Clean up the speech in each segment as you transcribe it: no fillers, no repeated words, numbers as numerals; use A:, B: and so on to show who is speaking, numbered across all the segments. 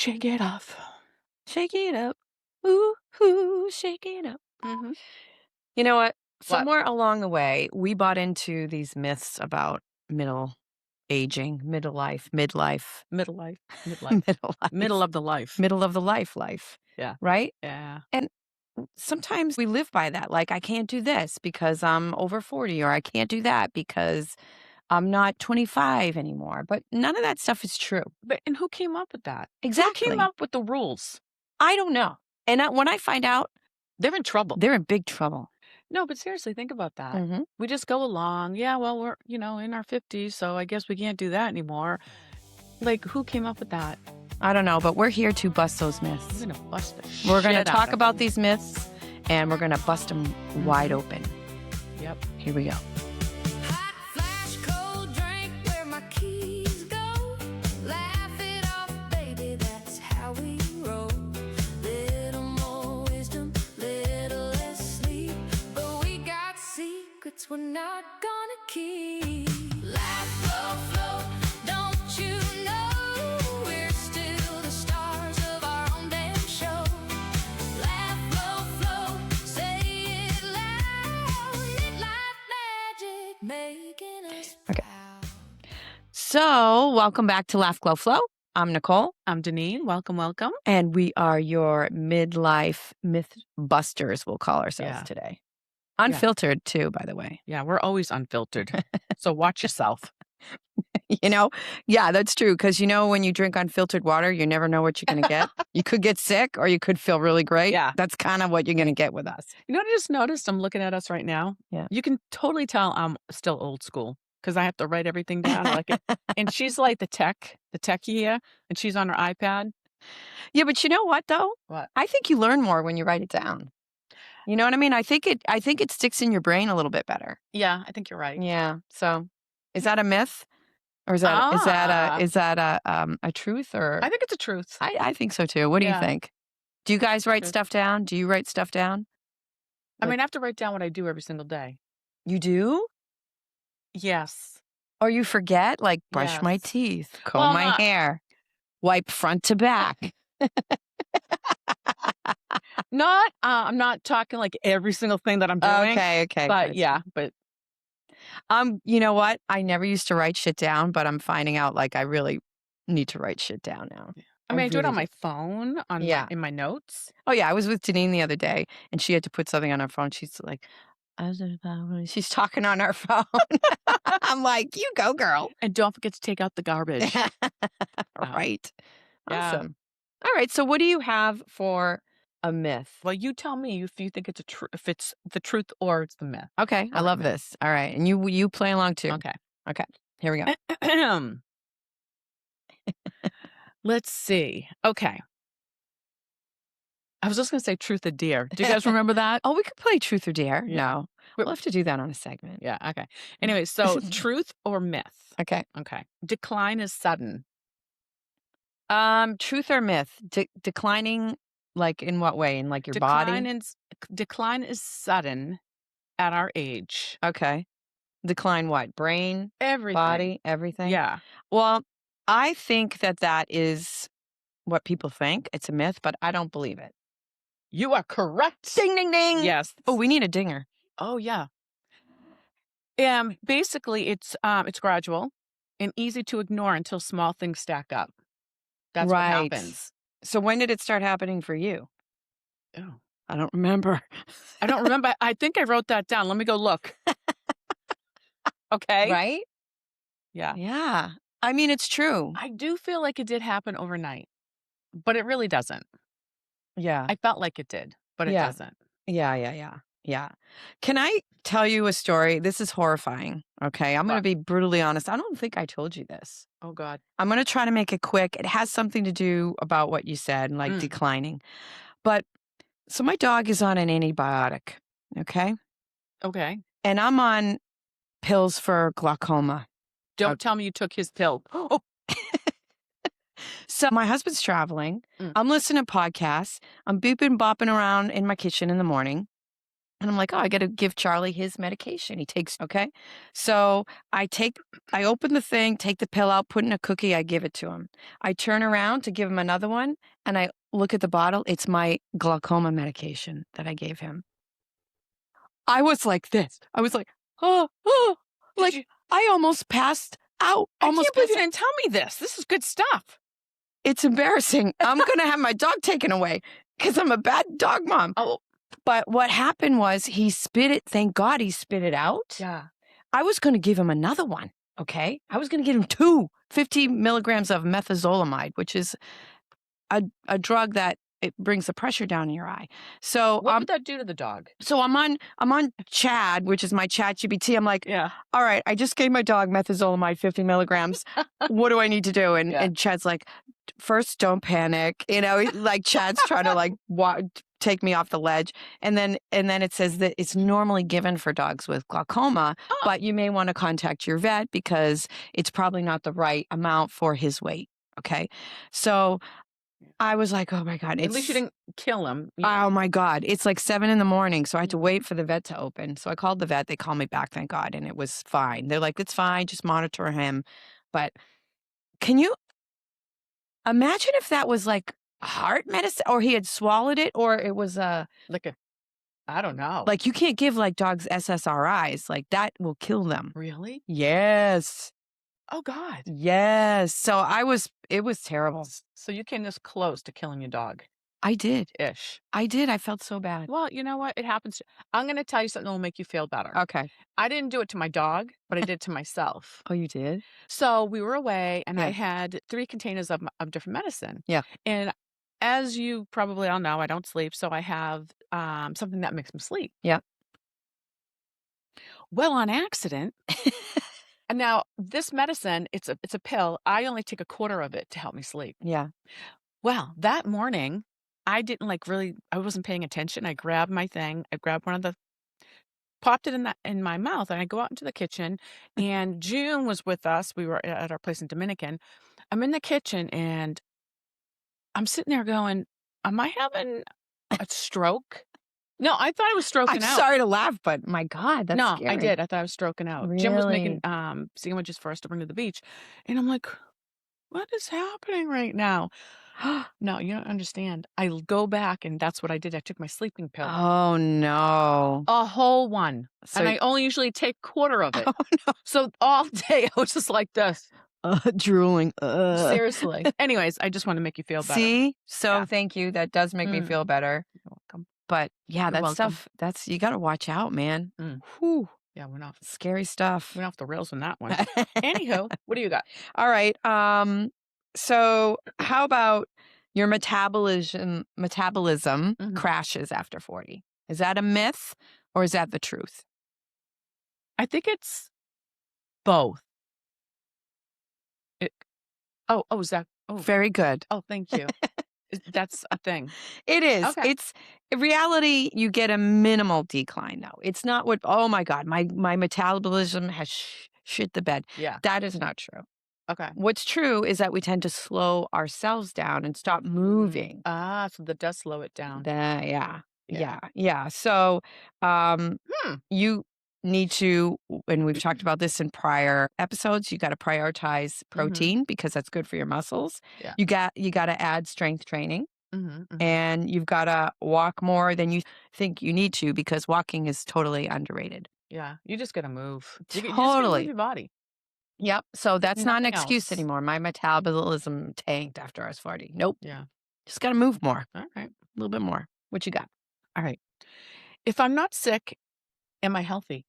A: Shake it off.
B: Shake it up. Ooh, ooh, shake it up.
A: Mm-hmm.
B: You know what?
A: What?
B: Somewhere along the way, we bought into these myths about middle aging, midlife,
A: Middle life.
B: middle life,
A: Middle of the life.
B: middle of the life,
A: Yeah.
B: right?
A: Yeah.
B: And sometimes we live by that. Like, I can't do this because I'm over 40, or I can't do that because I'm not 25 anymore. But none of that stuff is true.
A: And who came up with that? Who
B: Exactly.
A: came up with the rules?
B: I don't know. And when I find out,
A: They're in trouble.
B: they're in big trouble.
A: No, but seriously, think about that.
B: Mm-hmm.
A: We just go along. Yeah, well, we're, in our 50s, so I guess we can't do that anymore. Like, who came up with that?
B: I don't know, but we're here to bust those myths.
A: We're going to bust the shit
B: We're going to
A: out
B: talk
A: of
B: about
A: them.
B: these myths, and we're going to bust them wide open.
A: Yep.
B: Here we go.
C: Hot flash, cold drink, where my keys go. Laugh it off, baby, that's how we roll. Little more wisdom, little less sleep. But we got secrets we're not gonna keep. Laugh, flow, flow, don't you know we're still the stars of our own damn show? Laugh, flow, flow, say it loud. Midlife magic making us
B: Okay.
C: proud.
B: So, welcome back to Laugh, Glow, Flow. I'm Nicole,
A: I'm Deneen. Welcome, welcome.
B: and we are your midlife myth busters, we'll call ourselves
A: Yeah.
B: today. Unfiltered, too, by the way.
A: Yeah, we're always unfiltered. So watch yourself.
B: Yeah, that's true. Because, when you drink unfiltered water, you never know what you're going to get. You could get sick, or you could feel really great.
A: Yeah.
B: That's kind of what you're going to get with us.
A: You know what I just noticed? I'm looking at us right now.
B: Yeah.
A: You can totally tell I'm still old school because I have to write everything down. And she's like the techie here, and she's on her iPad.
B: Yeah, but you know what, though?
A: What?
B: I think you learn more when you write it down. You know what I mean? I think it sticks in your brain a little bit better.
A: Yeah, I think you're right.
B: Yeah. So, is that a myth, or is that a truth? Or
A: I think it's a truth.
B: I think so too. What do you
A: Yeah.
B: think? Do you guys write
A: Truth.
B: stuff down? Do you write stuff down?
A: I mean, I have to write down what I do every single day.
B: You do,
A: Yes.
B: or you forget? Like, brush my
A: Yes.
B: teeth, comb
A: Well,
B: my
A: not-
B: hair, wipe front to back.
A: I'm not talking like every single thing that I'm doing.
B: Okay.
A: But yeah, but
B: You know what? I never used to write shit down, but I'm finding out like I really need to write shit down now.
A: I mean, I do it
B: really
A: on my phone,
B: Yeah.
A: in my notes.
B: Oh yeah, I was with Janine the other day, and she had to put something on her phone. She's like, she's talking on her phone. I'm like, you go, girl.
A: And don't forget to take out the garbage.
B: Right.
A: Yeah.
B: Awesome. All right. So, what do you have for a myth?
A: Well, you tell me if you think if it's the truth or it's the myth.
B: Okay, I love this. All right, and you play along too.
A: Okay.
B: Here we go.
A: Let's see. Okay. I was just going to say truth or dare. Do you guys remember that?
B: Oh, we could play truth or dare.
A: Yeah.
B: No, we'll have to do that on a segment.
A: Yeah. Okay. Anyway, so truth or myth?
B: Okay.
A: Okay. Decline is sudden.
B: Truth or myth? Declining, like in what way? In like your body?
A: Decline is sudden at our age.
B: Okay. Decline what? Brain,
A: Everything.
B: body, everything?
A: Yeah.
B: Well, I think that is what people think. It's a myth, but I don't believe it.
A: You are correct.
B: Ding, ding, ding.
A: Yes.
B: Oh, we need a dinger.
A: Oh, yeah. Basically, it's gradual and easy to ignore until small things stack up. That's what
B: Right.
A: happens.
B: So when did it start happening for you?
A: Oh,
B: I don't remember.
A: I don't remember. I think I wrote that down. Let me go look. Okay.
B: Right?
A: Yeah.
B: Yeah. I mean, it's true.
A: I do feel like it did happen overnight, but it really doesn't.
B: Yeah.
A: I felt like it did, but it
B: Yeah.
A: doesn't.
B: Yeah. Can I tell you a story? This is horrifying. Okay. I'm going to
A: What?
B: be brutally honest. I don't think I told you this.
A: Oh, God.
B: I'm going to try to make it quick. It has something to do about what you said, like declining. But so my dog is on an antibiotic. Okay.
A: Okay.
B: And I'm on pills for glaucoma.
A: Don't tell me you took his pill. Oh,
B: So my husband's traveling.
A: Mm.
B: I'm listening to podcasts. I'm booping, bopping around in my kitchen in the morning. And I'm like, oh, I got to give Charlie his medication. He takes, okay. So I open the thing, take the pill out, put in a cookie, I give it to him. I turn around to give him another one and I look at the bottle. It's my glaucoma medication that I gave him. I was like this. I was like, oh,
A: Did
B: like
A: you
B: I almost passed out.
A: I
B: Almost
A: can't believe you
B: passed out.
A: didn't tell me this. This is good stuff.
B: It's embarrassing. I'm going to have my dog taken away because I'm a bad dog mom.
A: Oh,
B: But what happened was he spit it. Thank God he spit it out.
A: yeah.
B: I was going to give him another one. Okay. I was going to give him 50 milligrams of methazolamide, which is a drug that it brings the pressure down in your eye. So
A: What would that do to the dog?
B: so I'm on Chad, which is my Chat GPT. I'm like,
A: Yeah.
B: all right, I just gave my dog methazolamide 50 milligrams. What do I need to do? And
A: Yeah.
B: and Chad's like, first, don't panic. Like Chad's trying to like take me off the ledge. And then it says that it's normally given for dogs with glaucoma,
A: Oh.
B: but you may want to contact your vet because it's probably not the right amount for his weight. Okay. So I was like, oh my God.
A: At least you didn't kill him.
B: Oh my God. It's like 7 a.m. So I had to
A: Mhm.
B: wait for the vet to open. So I called the vet. They called me back, thank God. And it was fine. They're like, it's fine. Just monitor him. But can you imagine if that was like heart medicine or he had swallowed it or it was
A: I don't know.
B: like you can't give like dogs SSRIs. Like that will kill them.
A: Really?
B: Yes.
A: Oh God.
B: Yes. So it was terrible.
A: So you came this close to killing your dog.
B: I did.
A: Ish.
B: I did. I felt so bad.
A: Well, you know what? It happens. I'm going to tell you something that will make you feel better.
B: Okay.
A: I didn't do it to my dog, but I did it to myself.
B: Oh, you did?
A: So we were away and I
B: Yeah.
A: had 3 containers of different medicine.
B: Yeah.
A: And as you probably all know, I don't sleep. So I have something that makes me sleep.
B: Yeah.
A: Well, on accident. And now this medicine, it's a pill. I only take a quarter of it to help me sleep.
B: Yeah.
A: Well, that morning, I didn't I wasn't paying attention. I grabbed my thing. I grabbed popped it in my mouth, and I go out into the kitchen. And June was with us. We were at our place in Dominican. I'm in the kitchen, and I'm sitting there going, "Am I having a stroke?" No, I thought I was
B: I'm
A: stroking out.
B: sorry to laugh, but my God, that's
A: No,
B: scary.
A: I did. I thought I was stroking out. Jim was making
B: Really?
A: sandwiches for us to bring to the beach, and I'm like, "What is happening right now?" No, you don't understand. I go back, and that's what I did. I took my sleeping pill,
B: Oh no.
A: a whole one,
B: So
A: and I only usually take quarter of it.
B: oh no.
A: So all day I was just like this,
B: Drooling.
A: seriously. Anyways, I just want to make you feel better.
B: See? So
A: Yeah.
B: thank you. That does make me
A: Mm.
B: feel better.
A: You're welcome.
B: But yeah,
A: You're
B: that
A: welcome.
B: stuff, you got to watch out, man.
A: Mm.
B: Whew.
A: Yeah, we're not
B: Scary stuff.
A: off the rails on that one. Anywho, what do you got?
B: All right. So how about your metabolism
A: Mhm.
B: crashes after 40? Is that a myth or is that the truth?
A: I think it's both. Is that? Oh,
B: Very good.
A: oh, thank you. That's a thing.
B: It is.
A: Okay.
B: It's in reality, you get a minimal decline though. It's not what, oh my God, my metabolism has shit the bed.
A: Yeah.
B: That is not true.
A: Okay.
B: What's true is that we tend to slow ourselves down and stop moving.
A: So that does slow it down.
B: Yeah. So
A: Hmm.
B: you need to, and we've talked about this in prior episodes, you got to prioritize protein because that's good for your muscles.
A: Yeah.
B: You got to add strength training.
A: Mm-hmm.
B: And you've got to walk more than you think you need to because walking is totally underrated.
A: Yeah. You just got to move. You just gotta
B: Totally.
A: move your body.
B: Yep. So that's not an
A: Nothing
B: excuse
A: else.
B: anymore. My metabolism tanked after I was 40. Nope.
A: Yeah.
B: Just got to move more,
A: All right.
B: a little bit more. What you got?
A: All right. If I'm not sick, am I healthy?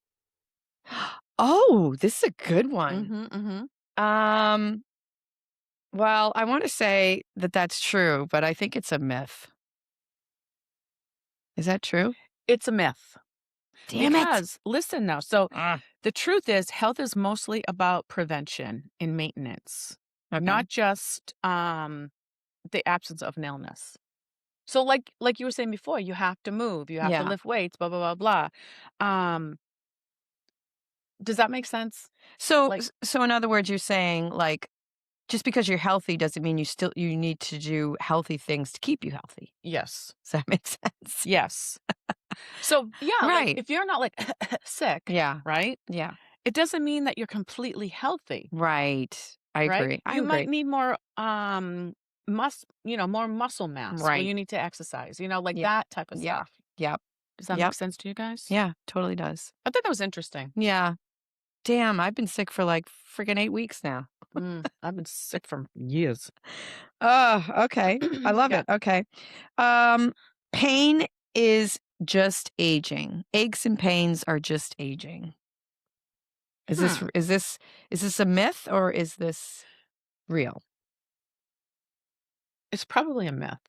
B: Oh, this is a good one.
A: Mm-hmm. Mm-hmm.
B: Well, I want to say that that's true, but I think it's a myth. Is that true?
A: It's a myth.
B: Damn it.
A: Because listen now. So
B: Ah,
A: the truth is, health is mostly about prevention and maintenance,
B: okay.
A: not just the absence of an illness. So like you were saying before, you have to move, you have
B: Yeah.
A: to lift weights, blah blah blah blah. Does that make sense?
B: So,
A: Like,
B: so in other words, you're saying like just because you're healthy doesn't mean you need to do healthy things to keep you healthy.
A: yes,
B: Does that make sense?
A: yes. So, yeah, like,
B: Right.
A: if you're not, like, sick,
B: Yeah.
A: right,
B: Yeah.
A: it doesn't mean that you're completely healthy,
B: Right. I
A: right?
B: agree. I
A: You might
B: agree.
A: need more, more muscle mass where
B: Right.
A: you need to exercise, like
B: Yeah.
A: that type of
B: Yeah.
A: stuff.
B: Yep.
A: Does that make
B: Yep.
A: sense to you guys?
B: Yeah. Totally does.
A: I thought that was interesting.
B: Yeah. Damn, I've been sick for like freaking 8 weeks now.
A: I've been sick for years.
B: Oh, okay. I love
A: Yeah.
B: it. Okay. Um, pain is just aging. Aches and pains are just aging. Is this
A: Hmm.
B: is this is this a myth or is this real?
A: It's probably a myth.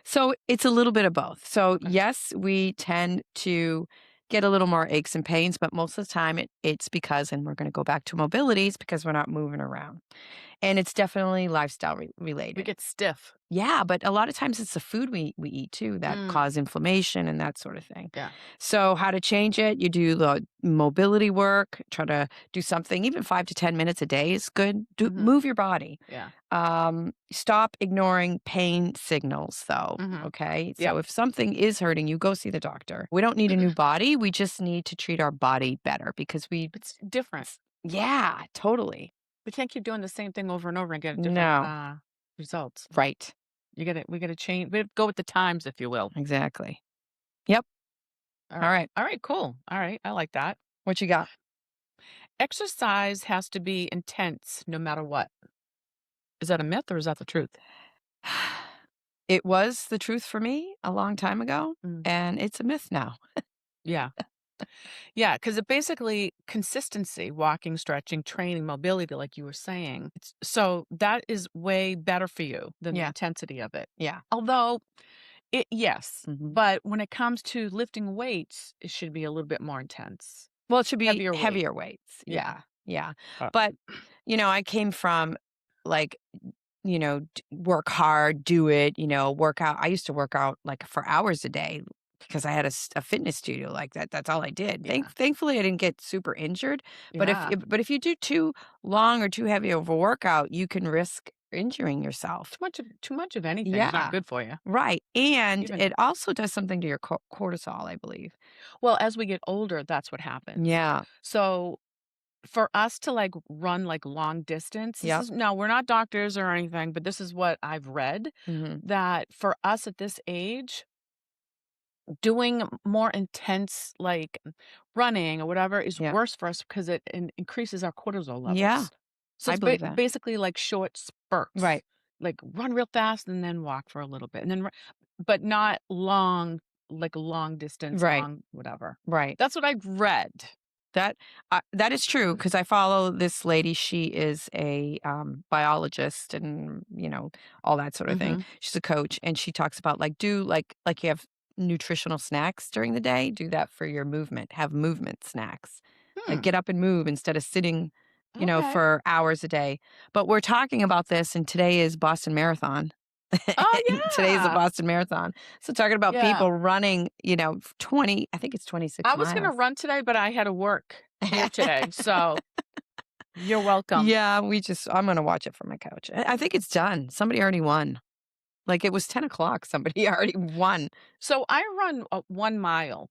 B: So it's a little bit of both. So
A: Okay.
B: yes, we tend to get a little more aches and pains, but most of the time it's because, and we're going to go back to mobility, it's because we're not moving around. And it's definitely lifestyle
A: We
B: related.
A: get stiff.
B: Yeah, but a lot of times it's the food we eat too that
A: Mm,
B: cause inflammation and that sort of thing.
A: yeah.
B: So how to change it? You do the mobility work, try to do something, even 5 to 10 minutes a day is good.
A: Mhm.
B: Move your body.
A: Yeah.
B: Stop ignoring pain signals though.
A: Mhm.
B: Okay.
A: Yep.
B: So if something is hurting you, go see the doctor. We don't need a new body. We just need to treat our body better because
A: It's different.
B: yeah, totally.
A: We can't keep doing the same thing over and over and get different,
B: No.
A: results.
B: Right.
A: We gotta change we go with the times, if you will.
B: Exactly. Yep.
A: All
B: All
A: right.
B: right.
A: All right, cool. All right, I like that.
B: What you got?
A: Exercise has to be intense no matter what. Is that a myth or is that the truth?
B: It was the truth for me a long time ago,
A: Mm.
B: and it's a myth now.
A: Yeah. Yeah, because it basically consistency, walking, stretching, training, mobility, like you were saying. So that is way better for you than the
B: Yeah.
A: intensity of it.
B: Yeah.
A: Although yes,
B: Mhm.
A: but when it comes to lifting weights, it should be a little bit more intense.
B: Well, it should be
A: Heavier weight.
B: heavier weights.
A: Yeah.
B: Yeah. Yeah.
A: Uh,
B: But, I came from like, work hard, do it, work out. I used to work out like for hours a day because I had a fitness studio like that. That's all I did.
A: yeah.
B: Thankfully, I didn't get super injured. But
A: Yeah.
B: if you do too long or too heavy of a workout, you can risk injuring yourself.
A: Too much of anything is not
B: Yeah.
A: good for you.
B: Right. And
A: Even
B: it also does something to your cortisol, I believe.
A: well, as we get older, that's what happens.
B: Yeah.
A: So for us to like run like long distance,
B: Yep.
A: we're not doctors or anything, but this is what I've read
B: Hmm.
A: that for us at this age, doing more intense like running or whatever is
B: Yeah.
A: worse for us because it increases our cortisol
B: Yeah.
A: levels. So
B: I
A: it's
B: believe that.
A: basically like short spurts,
B: Right.
A: like run real fast and then walk for a little bit, and then but not long, like long distance,
B: Right.
A: long whatever.
B: Right.
A: That's what I've read.
B: That is true because I follow this lady. She is a biologist and all that sort of thing.
A: Hmm.
B: She's a coach, and she talks about like do like you have nutritional snacks during the day. Do that for your movement. Have movement snacks. Like
A: Hmm.
B: get up and move instead of sitting,
A: Okay.
B: for hours a day. But we're talking about this, and today is Boston Marathon.
A: Oh
B: Today's the
A: yeah,
B: Boston Marathon. So talking about
A: yeah.
B: people running, 20, I think it's 26
A: I was gonna
B: miles.
A: run today, but I had to work here today, so you're welcome.
B: Yeah, I'm gonna watch it from my couch. I think it's done. Somebody already won. Like it was 10 o'clock. Somebody already won.
A: So I run 1 mile.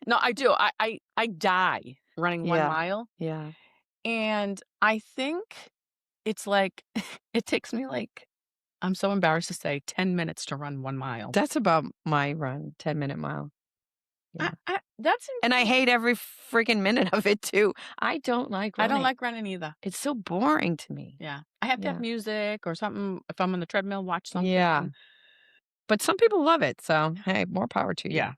A: No, I do. I die running 1
B: Yeah.
A: mile,
B: Yeah.
A: and I think it's like it takes me, like, I'm so embarrassed to say, 10 minutes to run 1 mile.
B: That's about my run, 10-minute mile. Yeah.
A: That's
B: And I
A: insane.
B: hate every freaking minute of it too. I don't like
A: I don't
B: running.
A: like running either.
B: It's so boring to me.
A: Yeah. I have to have
B: Yeah.
A: music or something if I'm on the treadmill, watch
B: Yeah.
A: something.
B: But some people love it. So hey, more power to you.
A: Yeah.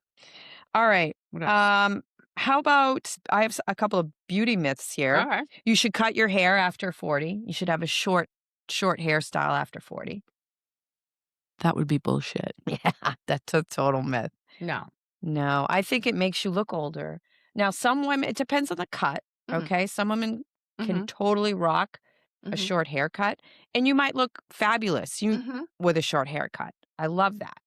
B: All right.
A: What else?
B: How about I have a couple of beauty myths here.
A: Alright.
B: You should cut your hair after 40. You should have a short hairstyle after 40.
A: That would be bullshit.
B: Yeah, that's a total myth.
A: No.
B: No, I think it makes you look older. Now, some women, it depends on the cut.
A: Mhm.
B: Okay. Some women can
A: Mhm.
B: totally rock a
A: Mhm.
B: short haircut, and you might look fabulous
A: Mhm.
B: with a short haircut. I love that.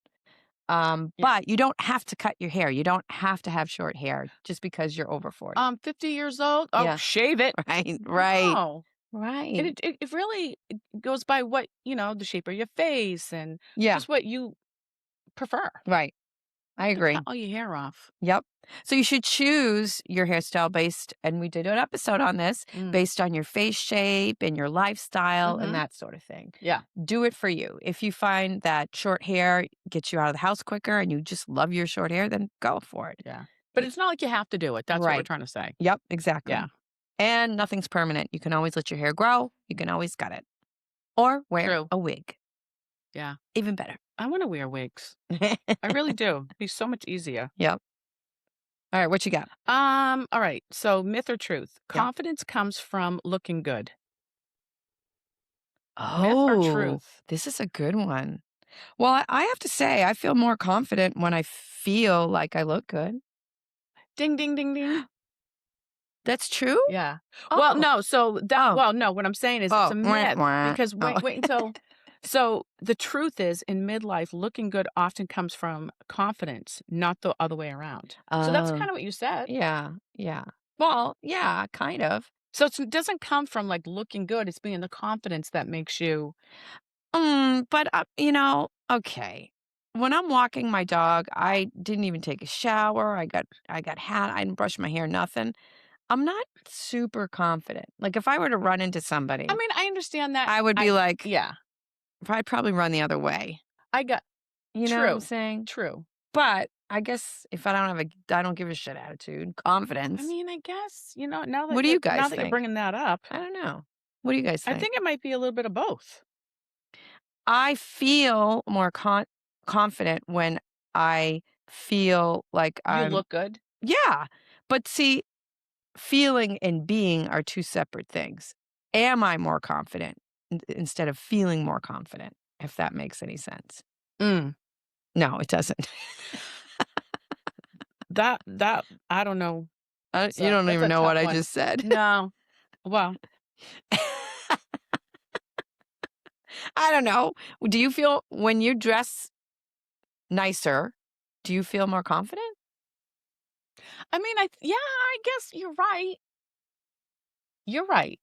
A: Yeah.
B: But you don't have to cut your hair. You don't have to have short hair just because you're over 40.
A: 50 years old? Oh,
B: Yeah.
A: shave it.
B: Right. Right.
A: No.
B: Right.
A: And it really it goes by what, the shape of your face and
B: Yeah.
A: just what you prefer.
B: Right. I
A: You
B: agree.
A: cut all your hair off.
B: Yep. So you should choose your hairstyle based, and we did an episode on this,
A: Mm.
B: based on your face shape and your lifestyle
A: Mhm.
B: and that sort of thing.
A: Yeah.
B: Do it for you. If you find that short hair gets you out of the house quicker and you just love your short hair, then go for it.
A: Yeah. But it's not like you have to do it. That's what we're
B: Right.
A: trying to say.
B: Yep, exactly.
A: Yeah.
B: And nothing's permanent. You can always let your hair grow. You can always cut it. Or wear
A: True.
B: a wig.
A: Yeah.
B: Even better.
A: I want to wear wigs. I really do. It'd be so much easier.
B: Yep. All right, what you got?
A: All right. So myth or truth?
B: Yeah.
A: Confidence comes from looking good. Myth or
B: Oh,
A: truth?
B: this is a good one. Well, I have to say, I feel more confident when I feel like I look good.
A: Ding, ding, ding, ding.
B: That's true?
A: Yeah. Well,
B: Oh.
A: no. So that.
B: Oh.
A: Well, no. What I'm saying is it's a myth because
B: Oh.
A: wait until. So the truth is, in midlife, looking good often comes from confidence, not the other way around. So that's
B: Oh.
A: kind of what you said.
B: Yeah. Well, yeah, kind of.
A: So it doesn't come from like looking good. It's being the confidence that makes you.
B: But okay. When I'm walking my dog, I didn't even take a shower. I got hat. I didn't brush my hair. Nothing. I'm not super confident. Like if I were to run into somebody,
A: I mean, I understand that.
B: I would be like,
A: yeah,
B: I'd probably run the other way.
A: I got
B: You know what I'm
A: true.
B: saying?
A: True.
B: But I guess if I don't give a shit attitude, confidence.
A: I mean, I guess now that
B: What do you guys
A: now that you're
B: think?
A: bringing that up,
B: I don't know. What do you guys think?
A: I think it might be a little bit of both.
B: I feel more confident when I feel like
A: You look good.
B: Yeah. But see, feeling and being are two separate things. Am I more confident instead of feeling more confident, if that makes any sense?
A: Mm.
B: No, it doesn't.
A: That I don't know.
B: You don't
A: that's
B: even
A: a
B: know
A: tough
B: what I
A: one.
B: just said.
A: No. Well,
B: I don't know. Do you feel when you dress nicer, do you feel more confident?
A: I mean, I guess you're right. You're right.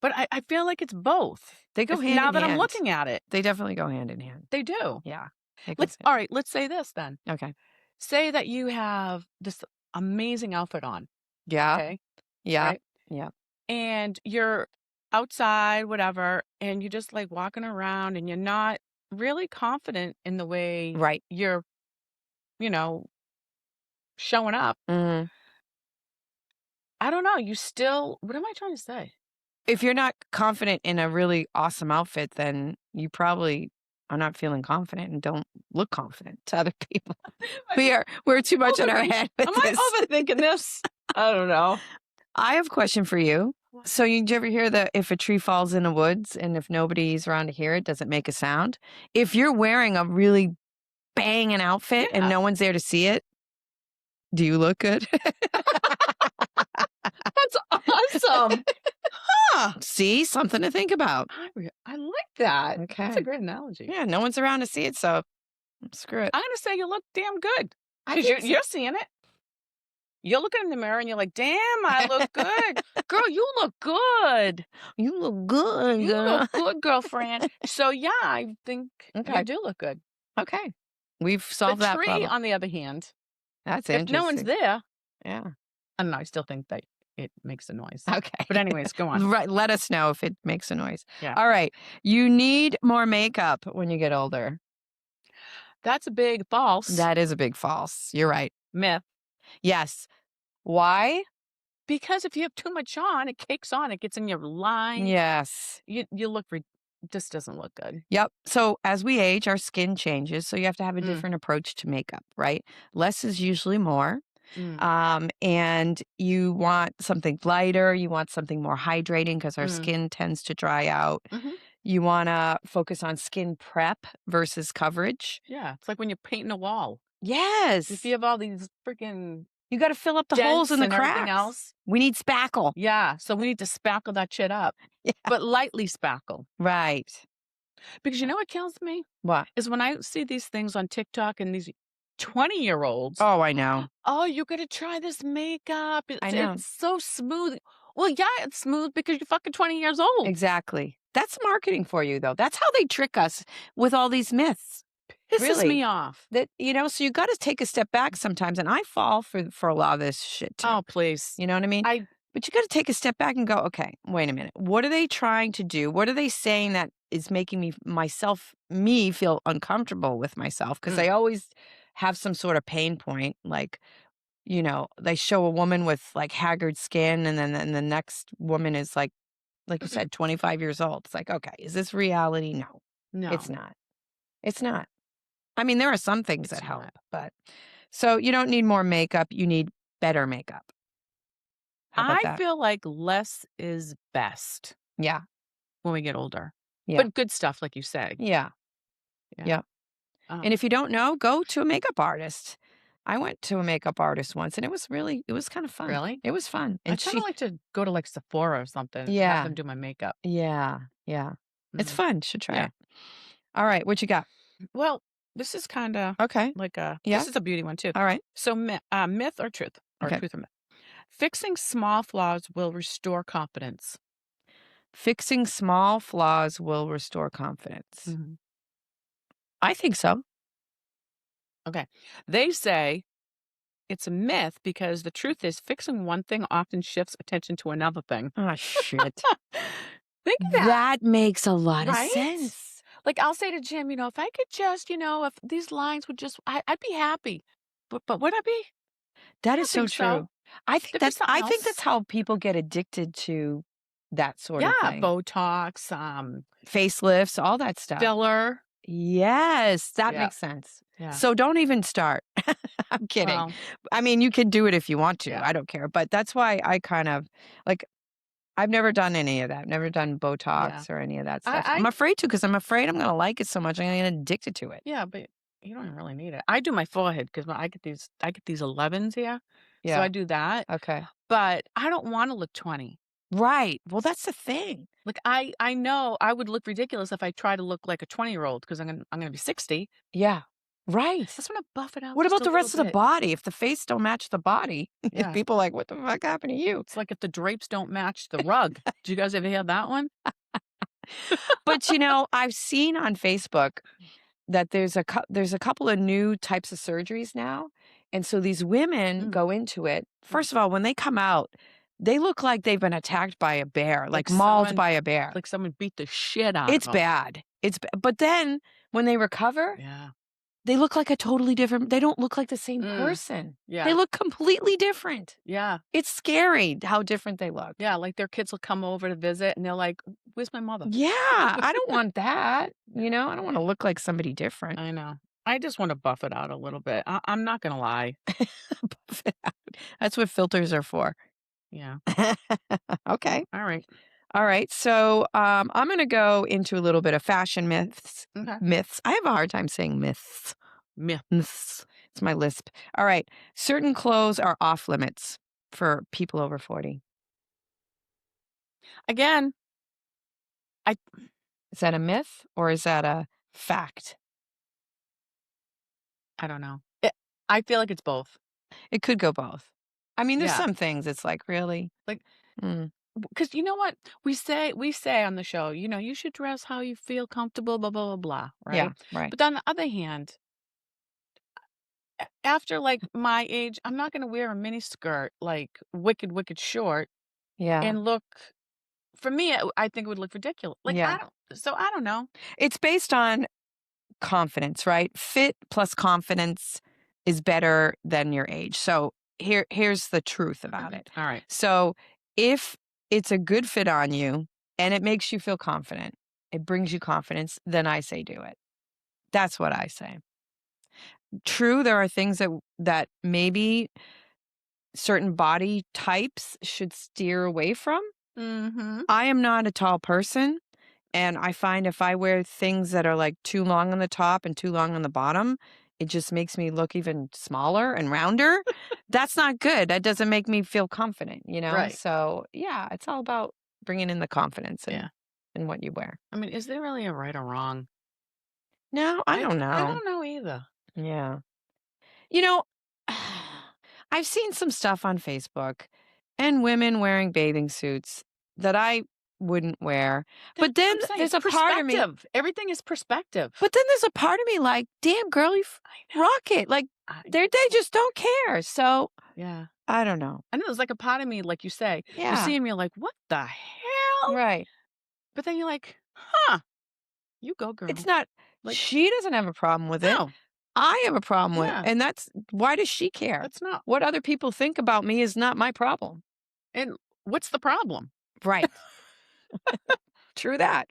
A: But I feel like it's both.
B: They go hand
A: now
B: in
A: that I'm
B: hand.
A: looking at it.
B: They definitely go hand in hand.
A: They do.
B: Yeah. They go
A: All right, let's say this then.
B: Okay.
A: Say that you have this amazing outfit on.
B: Yeah.
A: Okay.
B: Yeah.
A: Right?
B: Yeah.
A: And you're outside, whatever, and you're just like walking around and you're not really confident in the way
B: Right.
A: you're, showing up.
B: Mhm.
A: I don't know. You still, what am I trying to say?
B: If you're not confident in a really awesome outfit, then you probably are not feeling confident and don't look confident to other people. We're too much in our head with
A: Am
B: this.
A: I overthinking this? I don't know.
B: I have a question for you.
A: What?
B: So did you ever hear that if a tree falls in the woods and if nobody's around to hear it, doesn't make a sound? If you're wearing a really banging outfit and
A: Yeah.
B: no one's there to see it, do you look good?
A: That's awesome. Huh.
B: See, something to think about.
A: I like that.
B: Okay.
A: That's a great analogy.
B: Yeah, no one's around to see it, so screw it.
A: I'm going to say you look damn good.
B: I
A: Because
B: think so.
A: you're seeing it. You're looking in the mirror and you're like, damn, I look good. Girl, you look good.
B: You look good,
A: You
B: girl.
A: look good, girlfriend. So, yeah, I think
B: Okay.
A: you do look good.
B: Okay. We've solved
A: The
B: that
A: tree,
B: problem.
A: on the other hand,
B: That's
A: if
B: interesting.
A: no one's there,
B: Yeah.
A: I don't know, I still think that it makes a noise.
B: Okay.
A: But anyways, go on.
B: Right. Let us know if it makes a noise.
A: Yeah.
B: All right. You need more makeup when you get older.
A: That's a big false
B: That is a big false. You're right.
A: myth.
B: Yes. Why?
A: Because if you have too much on, it cakes on, it gets in your line.
B: Yes.
A: You look, this doesn't look good.
B: Yep. So as we age, our skin changes. So you have to have a
A: Mm.
B: different approach to makeup, right? Less is usually more.
A: Mm.
B: And you want something lighter. You want something more hydrating because our
A: Mm.
B: skin tends to dry out.
A: Mhm.
B: You want to focus on skin prep versus coverage.
A: Yeah, it's like when you're painting a wall.
B: Yes.
A: If you have all these freaking
B: You got to fill up the holes
A: dents
B: in the
A: and
B: cracks.
A: everything else.
B: We need spackle.
A: Yeah, so we need to spackle that shit up.
B: Yeah.
A: But lightly spackle.
B: Right.
A: Because you know what kills me?
B: What?
A: Is when I see these things on TikTok and these 20-year-olds.
B: Oh, I know.
A: Oh, you got to try this makeup.
B: I know.
A: It's so smooth. Well, yeah, it's smooth because you're fucking 20 years old.
B: Exactly. That's marketing for you, though. That's how they trick us with all these myths.
A: pisses
B: Really.
A: me off.
B: That, so you got to take a step back sometimes. And I fall for a lot of this shit too.
A: Oh, please.
B: You know what I mean? But you got to take a step back and go, okay, wait a minute. What are they trying to do? What are they saying that is making me feel uncomfortable with myself? Because they always have some sort of pain point. Like, they show a woman with like haggard skin, and then the next woman is like you said, 25 years old. It's like, okay, is this reality? No,
A: No.
B: it's not. It's not. I mean, there are some things
A: It's
B: that help,
A: not.
B: but so you don't need more makeup. You need better makeup. How about
A: I
B: that?
A: feel like less is best
B: Yeah.
A: when we get older.
B: Yeah.
A: But good stuff, like you say.
B: Yeah.
A: Yeah.
B: Yeah. And if you don't know, go to a makeup artist. I went to a makeup artist once, and it was kind of fun.
A: Really?
B: It was fun.
A: I
B: And
A: kind of like to go to like Sephora or something and have
B: yeah,
A: them do my makeup.
B: yeah, yeah. It's
A: Mhm.
B: fun. Should try
A: Yeah.
B: it. All right. What you got?
A: Well, this is kind of
B: Okay.
A: like
B: Yeah.
A: this is a beauty one too.
B: All right.
A: So myth or truth? Or
B: Okay.
A: truth or myth? Fixing small flaws will restore confidence.
B: Fixing small flaws will restore confidence.
A: Mhm.
B: I think so.
A: Okay. They say it's a myth because the truth is fixing one thing often shifts attention to another thing.
B: Oh, shit.
A: Think of that.
B: That makes a lot of
A: Right?
B: sense.
A: Like I'll say to Jim, if I could just, if these lines would just, I'd be happy. But would I be?
B: That
A: I
B: is
A: don't
B: so
A: think so.
B: true. I think
A: There'd be something
B: I think that's
A: else.
B: how people get addicted to that sort of
A: Yeah,
B: thing.
A: Botox,
B: Facelifts, all that stuff.
A: filler.
B: Yes, that
A: Yeah.
B: makes sense.
A: Yeah.
B: So don't even start. I'm kidding.
A: Well,
B: I mean, you can do it if you want to.
A: yeah.
B: I don't care. But that's why I kind of like, I've never done any of that. Never done Botox or any of that stuff. I'm afraid to because I'm afraid I'm going to like it so much. I'm going to get addicted to it.
A: Yeah, but you don't even really need it. I do my forehead because I get these 11s here. So
B: Yeah.
A: I do that.
B: Okay.
A: But I don't want to look 20.
B: Right. Well, that's the thing.
A: Like I know I would look ridiculous if I try to look like a 20-year-old because I'm gonna be 60.
B: Yeah. Right.
A: I just want to buff it out.
B: What
A: just
B: about
A: a
B: the rest of
A: little
B: the
A: bit.
B: body? If the face don't match the body,
A: Yeah.
B: people are like, what the fuck happened to you?
A: It's like if the drapes don't match the rug. Did you guys ever hear that one?
B: But I've seen on Facebook that there's a couple of new types of surgeries now, and so these women go into it. First of all, when they come out, they look like they've been attacked by a bear, like mauled by a bear.
A: Like someone beat the shit out
B: It's
A: of them.
B: bad. But then when they recover,
A: Yeah.
B: they look like a totally different. They don't look like the same person.
A: Yeah.
B: They look completely different.
A: Yeah.
B: It's scary how different they look.
A: Yeah. Like their kids will come over to visit and they're like, "Where's my mother?"
B: Yeah, I don't want that. I don't want to look like somebody different.
A: I know. I just want to buff it out a little bit. I'm not gonna lie.
B: Buff it out. That's what filters are for.
A: Yeah.
B: Okay.
A: All right.
B: All right. So I'm going to go into a little bit of fashion myths.
A: Okay.
B: Myths. I have a hard time saying myths. Myths. It's my lisp. All right. Certain clothes are off limits for people over 40.
A: Again,
B: Is that a myth or is that a fact?
A: I don't know. I feel like it's both.
B: It could go both. I mean, there's
A: Yeah.
B: some things it's like, really?
A: Like-
B: Mm.
A: Because you know what we say on the show, you should dress how you feel comfortable, blah blah blah blah, right?
B: Yeah, right.
A: But on the other hand, after like my age, I'm not going to wear a mini skirt like wicked short
B: Yeah.
A: and look. For me, I think it would look ridiculous. Like
B: Yeah.
A: I don't know.
B: It's based on confidence, right? Fit plus confidence is better than your age. So here's the truth about it.
A: All right.
B: So if it's a good fit on you and it makes you feel confident, it brings you confidence, then I say do it. That's what I say. True, there are things that maybe certain body types should steer away from.
A: Mm-hmm.
B: I am not a tall person, and I find if I wear things that are like too long on the top and too long on the bottom, it just makes me look even smaller and rounder. That's not good. That doesn't make me feel confident,
A: Right.
B: So, yeah, it's all about bringing in the confidence in what you wear.
A: I mean, is there really a right or wrong?
B: No, I don't know.
A: I don't know either.
B: Yeah. I've seen some stuff on Facebook and women wearing bathing suits that I wouldn't wear.
A: That's
B: But
A: what
B: then
A: I'm saying.
B: there's
A: It's
B: a part of me
A: perspective. Everything is perspective.
B: but then there's a part of me like, "Damn, girl, you rock it." Like,
A: I
B: they just don't care. So,
A: Yeah.
B: I don't know.
A: I know there's like a part of me, like you say, you
B: Yeah.
A: see him, you're like, "What the hell?"
B: Right.
A: But then you're like, "Huh, you go,
B: It's
A: girl."
B: not
A: Like,
B: she doesn't have a problem with it.
A: no.
B: I have a problem with it,
A: Yeah.
B: and that's why does she care?
A: That's not.
B: What other people think about me is not my problem.
A: And what's the problem?
B: Right. True that.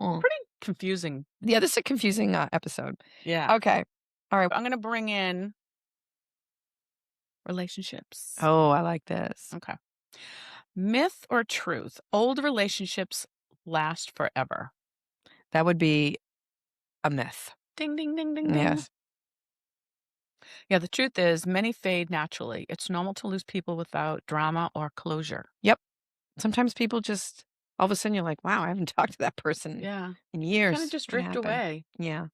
B: Mm.
A: Pretty confusing.
B: Yeah, this is a confusing, episode.
A: Yeah.
B: Okay. All right.
A: I'm gonna bring in relationships.
B: Oh, I like this.
A: Okay. Myth or truth? Old relationships last forever.
B: That would be a myth.
A: Ding, ding, ding, ding, ding.
B: Yes.
A: Yeah, the truth is, many fade naturally. It's normal to lose people without drama or closure.
B: Yep. Sometimes people just all of a sudden you're like, "Wow, I haven't talked to that person
A: Yeah.
B: in
A: Kind
B: years."
A: of just
B: What
A: drift
B: happened?
A: away.
B: Yeah.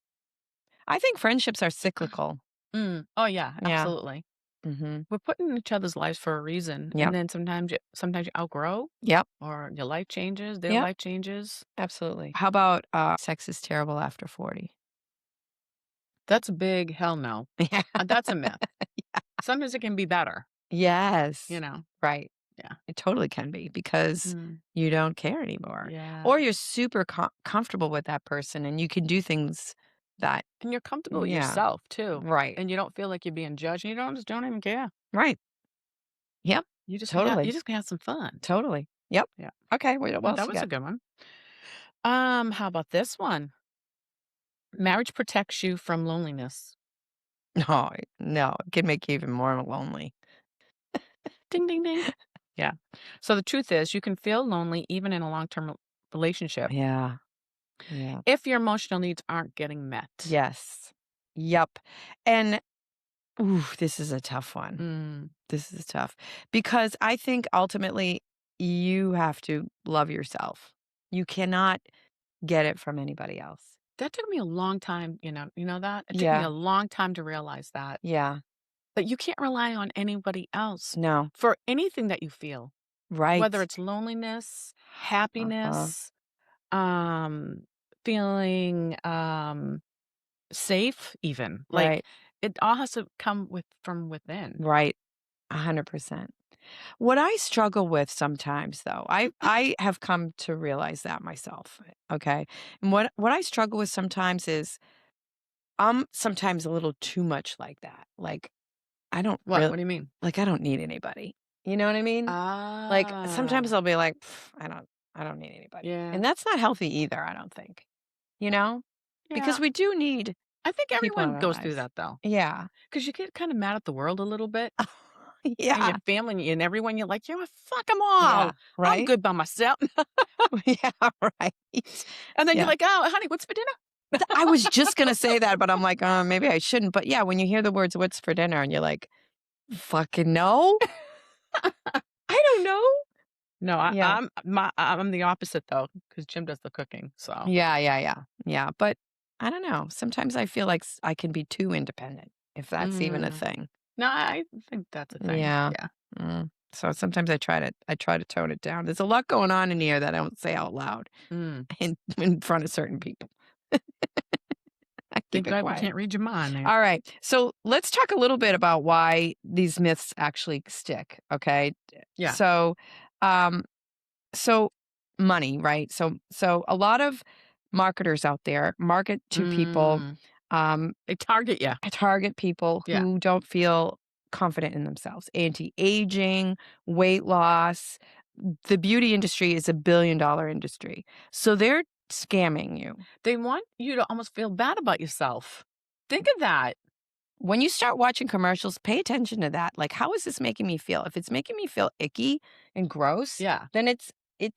B: I think friendships are cyclical.
A: Oh yeah,
B: Yeah.
A: absolutely.
B: Mhm.
A: We're put in each other's lives for a reason, and
B: Yep.
A: then sometimes you outgrow,
B: Yep.
A: or your life changes, their
B: Yep.
A: life changes.
B: Absolutely. How about, sex is terrible after 40?
A: That's a big hell no.
B: Yeah.
A: That's a myth. Sometimes it can be better,
B: Yes.
A: you know.
B: Right.
A: Yeah.
B: It totally can be because
A: Mm,
B: you don't care anymore.
A: yeah.
B: Or you're super comfortable with that person and you can do things that
A: And you're comfortable with
B: yeah.
A: yourself too,
B: Right.
A: and you don't feel like you're being judged. And you don't even care.
B: Right. Yep.
A: You
B: Totally.
A: just gonna have some fun.
B: Totally. Yep.
A: Yeah.
B: Okay. What else
A: That
B: you
A: was a
B: got?
A: good one. How about this one? Marriage protects you from loneliness.
B: No, no, it can make you even more lonely.
A: Ding, ding, ding. Yeah. So the truth is, you can feel lonely even in a long-term relationship
B: Yeah. Yeah.
A: if your emotional needs aren't getting met.
B: Yes. Yep. And ooh, this is a tough one.
A: Mm.
B: This is tough because I think ultimately you have to love yourself. You cannot get it from anybody else.
A: That took me a long time, you know that? It took me
B: Yeah.
A: a long time to realize that.
B: Yeah.
A: That you can't rely on anybody else
B: No.
A: for anything that you feel,
B: Right.
A: whether it's loneliness,
B: Uh-huh.
A: happiness, um, feeling safe even. Like,
B: Right.
A: it all has to come from within.
B: Right. 100%. What I struggle with sometimes though, I have come to realize that myself. Okay. And what I struggle with sometimes is I'm sometimes a little too much like that. Like I don't
A: What?
B: really
A: What do you mean?
B: like I don't need anybody. You know what I mean? Like sometimes
A: Ah.
B: I'll be like, I don't need anybody.
A: Yeah.
B: And that's not healthy either, I don't think. You know?
A: Yeah.
B: Because we do need
A: I think
B: people in
A: everyone
B: our
A: goes through
B: lives.
A: that, though,
B: Yeah.
A: because you get kinda mad at the world a little bit, and your
B: Yeah.
A: family and everyone, you're like, "You know what? Fuck 'em all.
B: Yeah.
A: I'm
B: Right?
A: good by myself."
B: Yeah, right.
A: And then you're
B: Yeah.
A: like, "Oh, honey, what's for dinner?"
B: I was just gonna say that, but I'm like, maybe I shouldn't." But yeah, when you hear the words "What's for dinner?" and you're like, "Fucking no, I don't know."
A: No,
B: Yeah,
A: I'm the opposite, though, because Jim does the cooking, so
B: yeah. But I don't know. Sometimes I feel like I can be too independent, if that's even a
A: Mm.
B: thing.
A: No, I think that's a thing,
B: Yeah.
A: yeah.
B: So sometimes I try to tone it down. There's a lot going on in here that I don't say out loud
A: Mm.
B: in front of certain people. I keep
A: Thank
B: it
A: God we
B: quiet.
A: can't read your mind there.
B: All right. So let's talk a little bit about why these myths actually stick. Okay.
A: Yeah.
B: So, um, so money, right? So a lot of marketers out there market to people,
A: Mm.
B: um,
A: They target you.
B: target people
A: Yeah.
B: who don't feel confident in themselves. Anti-aging, weight loss. The beauty industry is $1 billion industry. So they're scamming you.
A: They want you to almost feel bad about yourself. Think of that.
B: When you start watching commercials, pay attention to that. Like, how is this making me feel? If it's making me feel icky and gross,
A: Yeah.
B: then it's
A: Yeah.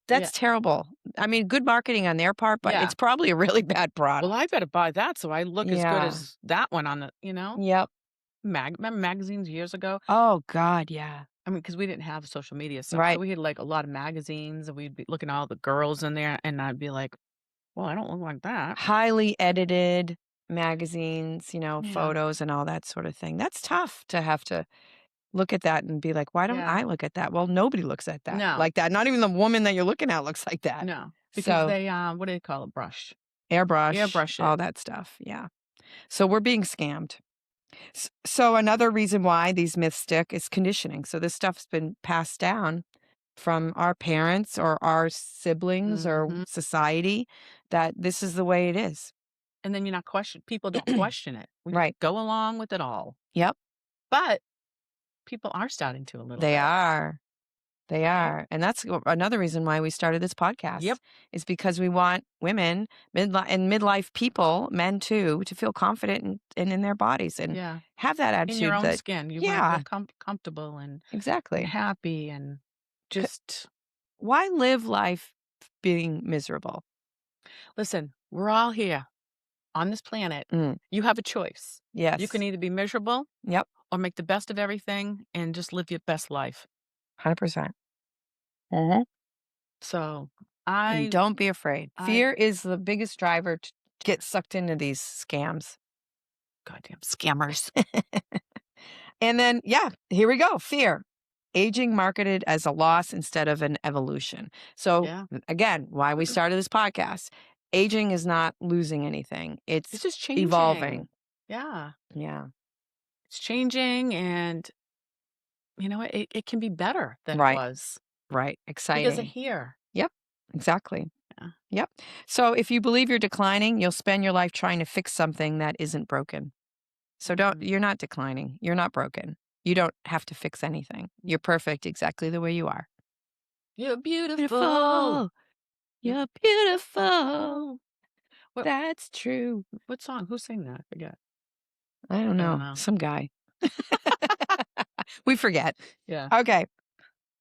B: that's terrible. I mean, good marketing on their part, but
A: Yeah.
B: it's probably a really bad product.
A: Well, I better buy that so I look as good
B: Yeah.
A: as that one on the
B: Yep.
A: remember magazines years ago?
B: Oh God, yeah.
A: I mean, because we didn't have social media stuff, so
B: Right.
A: we had, like, a lot of magazines, and we'd be looking at all the girls in there, and I'd be like, "Well, I don't look like that."
B: Highly edited magazines,
A: Yeah.
B: photos and all that sort of thing. That's tough to have to look at that and be like, why don't
A: Yeah.
B: I look at that? Well, nobody looks at that
A: No.
B: like that. Not even the woman that you're looking at looks like that.
A: No, because
B: So
A: they, what do they call it? Brush.
B: airbrush,
A: Airbrush it.
B: all that stuff. Yeah. So we're being scammed. So another reason why these myths stick is conditioning. So this stuff's been passed down from our parents or our siblings or
A: Mhm.
B: society that this is the way it is.
A: And then you're not people don't question it. We just
B: Right.
A: go along with it all.
B: Yep.
A: But people are starting to a little
B: They
A: bit,
B: are. They
A: right?
B: are. And that's another reason why we started this podcast.
A: Yep.
B: Is because we want women, midlife people, men too, to feel confident in their bodies and
A: Yeah.
B: have that
A: In your
B: attitude
A: own
B: that,
A: skin. You wanna feel
B: yeah,
A: comfortable and
B: exactly.
A: happy and just
B: Why live life being miserable?
A: listen, we're all here on this planet.
B: Mm,
A: You have a choice. You can
B: yes.
A: either be miserable
B: Yep.
A: or make the best of everything and just live your best life.
B: 100%. Mhm.
A: So,
B: And
A: I
B: don't be afraid.
A: I
B: Fear is the biggest driver to get sucked into these scams.
A: goddamn scammers.
B: And then, yeah, here we go. Fear. Aging marketed as a loss instead of an evolution. So,
A: Yeah.
B: again, why we started this podcast. Aging is not losing anything,
A: It's
B: it's
A: just changing.
B: evolving.
A: Yeah.
B: Yeah.
A: It's changing and you know what? It can be better than it
B: Right.
A: was
B: Right.
A: because of
B: Exciting.
A: here.
B: Yep. Exactly.
A: Yeah.
B: Yep. So, if you believe you're declining, you'll spend your life trying to fix something that isn't broken. So
A: Mhm.
B: you're not declining. You're not broken. You don't have to fix anything. You're perfect exactly the way you are.
A: You're beautiful.
B: Beautiful. You're beautiful.
A: Oh. What
B: That's true.
A: what song? Who sang that? I forget.
B: I don't
A: I don't
B: know.
A: know.
B: Some guy. We forget.
A: Yeah.
B: Okay.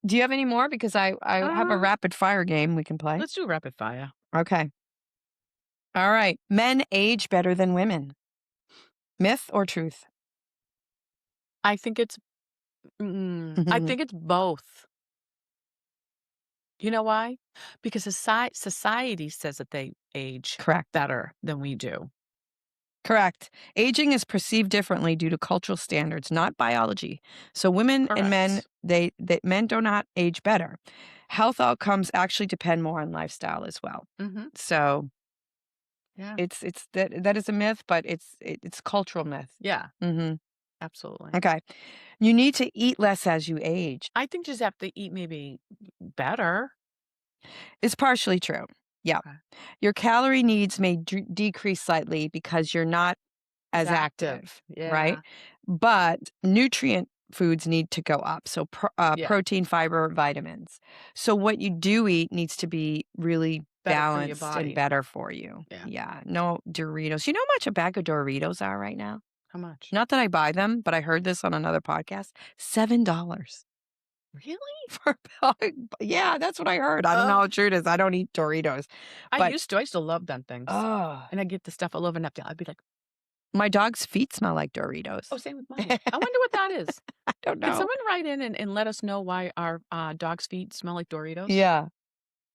B: Do you have any more? Because I have a
A: Um,
B: rapid fire game we can play.
A: let's do rapid fire.
B: Okay. All right. Men age better than women. Myth or truth?
A: I think it's I think it's both. You know why? Because society says that they age
B: Correct.
A: better than we do.
B: Correct. Aging is perceived differently due to cultural standards, not biology. So women and men,
A: Correct.
B: men do not age better. Health outcomes actually depend more on lifestyle as well.
A: Mhm.
B: So
A: Yeah.
B: it's that is a myth, but it's cultural myth.
A: Yeah,
B: Hmm.
A: absolutely.
B: Okay. You need to eat less as you age.
A: I think just have to eat maybe better.
B: It's partially true. Yeah.
A: Okay.
B: Your calorie needs may decrease slightly because you're not as active, right?
A: Yeah.
B: But nutrient foods need to go up. So
A: Yeah.
B: protein, fiber, vitamins. So what you do eat needs to be really
A: Better for your
B: balanced and
A: body.
B: better for you.
A: Yeah.
B: Yeah. No Doritos. You know how much a bag of Doritos are right now?
A: How much?
B: Not that I buy them, but I heard this on another podcast. $7
A: Really?
B: for a bag. Yeah, that's what I heard. I don't know
A: Oh.
B: how true it is. I don't eat Doritos.
A: I
B: But
A: used to love them things.
B: oh,
A: And I'd get the stuff all over Neptune. I'd be like,
B: my dog's feet smell like Doritos.
A: "Oh, same with mine." I wonder what that is.
B: I don't
A: Can
B: know.
A: someone write in and let us know why our, dog's feet smell like Doritos?
B: Yeah.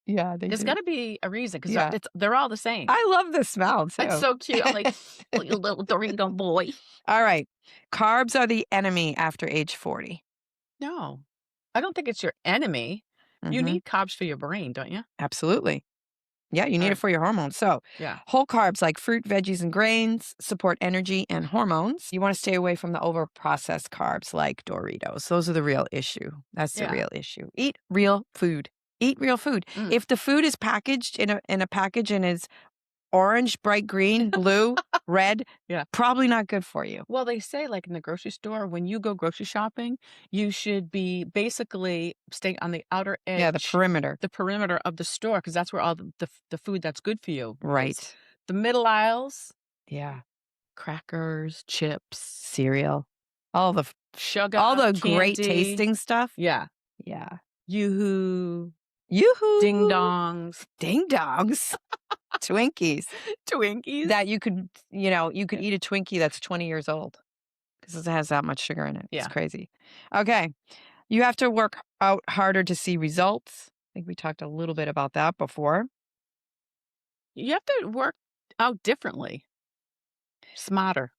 B: Yeah, they
A: There's
B: do.
A: gotta be a reason because
B: Yeah.
A: they're all the same.
B: I love the smell too.
A: It's so cute. I'm like, "Oh, you little Dorito boy."
B: All right. Carbs are the enemy after age 40.
A: No. I don't think it's your enemy. You
B: Mhm.
A: need carbs for your brain, don't you?
B: Absolutely. Yeah, you need it
A: Or
B: for your hormones. So,
A: yeah.
B: whole carbs like fruit, veggies, and grains support energy and hormones. You want to stay away from the over processed carbs like Doritos. Those are the real issue. That's the
A: Yeah.
B: real issue. Eat real food. Eat real food.
A: Mm.
B: If the food is packaged in a package and is orange, bright green, blue, red,
A: Yeah.
B: probably not good for you.
A: Well, they say, like, in the grocery store, when you go grocery shopping, you should be basically staying on the outer
B: Yeah, the
A: edge,
B: perimeter.
A: the perimeter of the store, because that's where all the food that's good for you is.
B: Right.
A: The middle aisles,
B: Yeah.
A: crackers, chips,
B: Cereal. All the
A: sugar,
B: all the great
A: candy.
B: tasting stuff.
A: Yeah.
B: Yeah.
A: Yoo-hoo,
B: Yoo-hoo.
A: ding dongs,
B: Ding dongs. Twinkies.
A: Twinkies.
B: That you could eat a Twinkie that's 20 years old because it has that much sugar in it. It's
A: Yeah.
B: crazy. Okay. You have to work out harder to see results. I think we talked a little bit about that before.
A: You have to work out differently, smarter.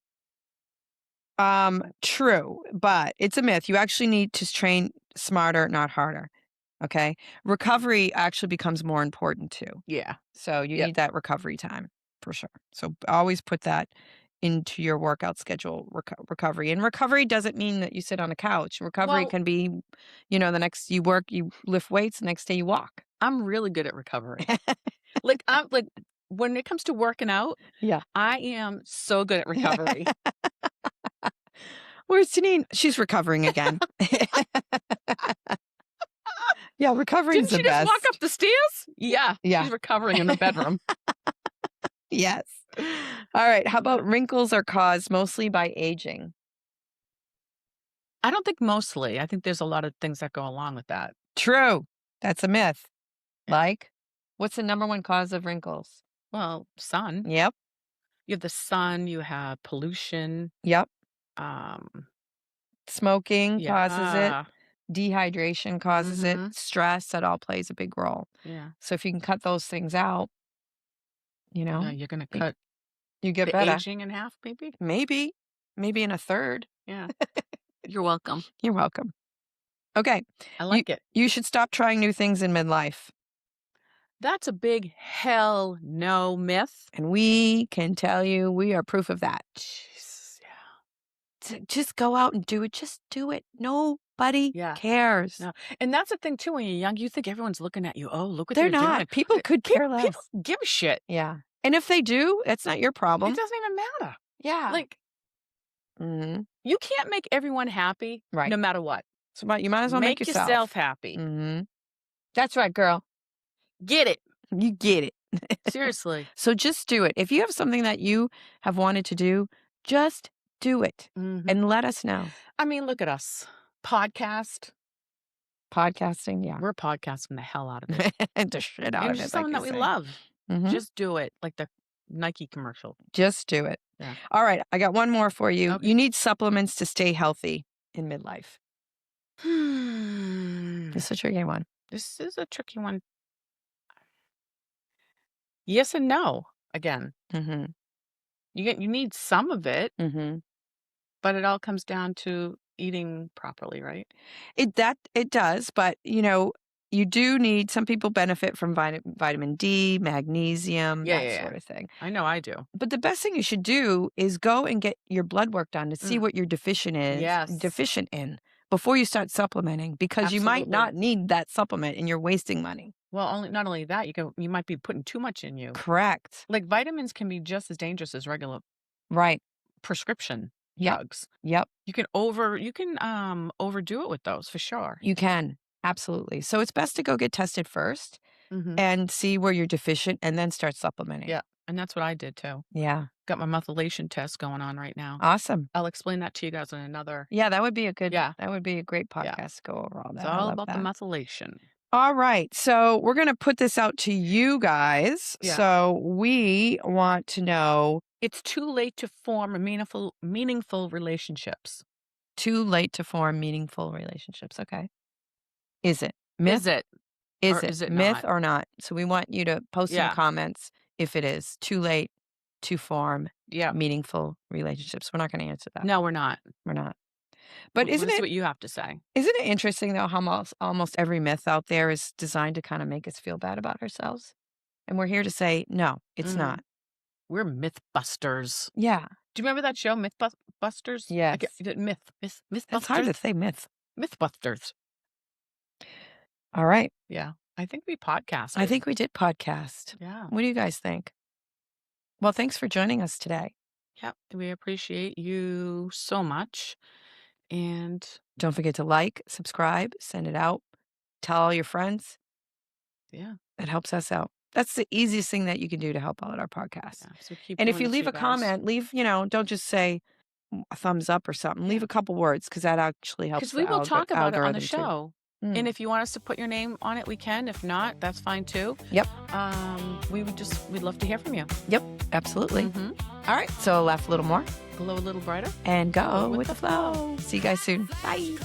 B: True, but it's a myth. You actually need to train smarter, not harder. Okay. Recovery actually becomes more important too.
A: Yeah.
B: So you
A: Yep.
B: need that recovery time for sure. So always put that into your workout schedule, recovery. And recovery doesn't mean that you sit on a couch. Recovery
A: Well,
B: can be, the next you work, you lift weights, the next day you walk.
A: I'm really good at recovery. I'm like when it comes to working out,
B: Yeah.
A: I am so good at recovery.
B: Where's Janine? She's recovering again. Yeah, recovering is
A: Didn't
B: the
A: she just
B: best.
A: walk up the stairs? Yeah.
B: Yeah.
A: She's recovering in the bedroom.
B: Yes. All right. How about wrinkles are caused mostly by aging?
A: I don't think mostly. I think there's a lot of things that go along with that.
B: True. That's a myth.
A: Yeah.
B: Like, what's the number one cause of wrinkles?
A: Well, sun.
B: Yep.
A: You have the sun, you have pollution.
B: Yep.
A: Um,
B: Smoking causes it.
A: yeah.
B: Dehydration causes it.
A: Mhm.
B: Stress, that all plays a big role.
A: Yeah.
B: So if you can cut those things out,
A: Yeah, you're gonna
B: you-
A: cut
B: you get
A: the
B: better.
A: aging in half, maybe?
B: Maybe in a third.
A: Yeah. You're welcome.
B: You're welcome. Okay.
A: I like it.
B: You should stop trying new things in midlife.
A: That's a big hell no myth.
B: And we can tell you we are proof of that.
A: Jeez, yeah.
B: Just go out and do it. Just do it. Nobody
A: Yeah.
B: cares.
A: No. And that's the thing too, when you're young, you think everyone's looking at you. Oh, look what
B: They're
A: they're
B: not.
A: doing.
B: People could care less.
A: People give a shit.
B: Yeah. And if they do, it's not your problem.
A: It doesn't even matter.
B: Yeah.
A: Like,
B: Mhm.
A: you can't make everyone happy
B: Right.
A: no matter what.
B: So you might as well make
A: yourself happy.
B: Mhm. That's right, girl.
A: Get it.
B: You get it.
A: Seriously.
B: So just do it. If you have something that you have wanted to do, just do it
A: Mhm.
B: and let us know.
A: I mean, look at us. Podcasting, yeah. We're podcasting the hell out of it.
B: The shit out
A: And
B: of
A: it's
B: it.
A: just something that we love.
B: Mhm.
A: Just do it. Like the Nike commercial.
B: Just do it.
A: Yeah.
B: All right. I got one more for you.
A: Okay.
B: You need supplements to stay healthy in midlife.
A: This
B: This is a tricky one.
A: is a tricky one. Yes and no. Again,
B: Mm-hmm.
A: you need some of it,
B: Mm-hmm.
A: but it all comes down to eating properly, right?
B: It does, but you do need. Some people benefit from vitamin D, magnesium,
A: Yeah,
B: that
A: yeah,
B: sort of thing.
A: I know I do.
B: But the best thing you should do is go and get your blood work done to see what you're deficient in before you start supplementing, because you might
A: Absolutely.
B: not need that supplement and you're wasting money.
A: Well, not only that, you might be putting too much in you.
B: Correct.
A: Like vitamins can be just as dangerous as regular
B: Right.
A: prescription
B: Yep.
A: drugs.
B: Yep.
A: You can overdo it with those for sure.
B: You can. Absolutely. So it's best to go get tested first
A: Mhm.
B: and see where you're deficient and then start supplementing.
A: Yeah, and that's what I did too.
B: Yeah.
A: Got my methylation test going on right now.
B: Awesome.
A: I'll explain that to you guys in another.
B: Yeah, that would be a great
A: Yeah.
B: podcast to go over all that.
A: It's
B: I
A: all
B: love
A: about
B: that.
A: the methylation.
B: All right. So we're going to put this out to you guys.
A: Yeah.
B: So we want to know.
A: It's too late to form meaningful relationships.
B: Too late to form meaningful relationships. Okay. Is it? Myth?
A: Is it?
B: Is
A: or
B: it?
A: is it
B: Myth
A: not?
B: or not? So we want you to post in
A: Yeah.
B: the comments if it is too late to form
A: Yeah.
B: meaningful relationships. We're not going to answer that.
A: No, we're not.
B: We're not. But
A: Let's
B: isn't
A: see
B: it
A: what you have to say?
B: isn't it interesting though how almost every myth out there is designed to kind of make us feel bad about ourselves? And we're here to say no, it's
A: Mhm.
B: not.
A: We're mythbusters.
B: Yeah.
A: Do you remember that show, Mythbusters?
B: Yes.
A: Mythbusters.
B: It's hard to say myth.
A: Mythbusters.
B: All right.
A: Yeah, I think we podcasted.
B: I think we did podcast.
A: Yeah.
B: What do you guys think? Well, thanks for joining us today.
A: Yep. We appreciate you so much. And
B: Don't forget to like, subscribe, send it out, tell all your friends.
A: yeah.
B: It helps us out. That's the easiest thing that you can do to help out our podcast.
A: Yeah. So keep
B: And if
A: doing
B: you
A: this,
B: leave a
A: guys.
B: comment, don't just say a thumbs up or something. Leave a couple words because that actually helps.
A: Because we will talk about it on the
B: algorithm, too.
A: show.
B: Mm.
A: And if you want us to put your name on it, we can. If not, that's fine too.
B: Yep.
A: We'd love to hear from you.
B: Yep, absolutely.
A: Mhm.
B: All right. So laugh a little more
A: Glow a little brighter.
B: and go with the flow. See you guys soon. Bye.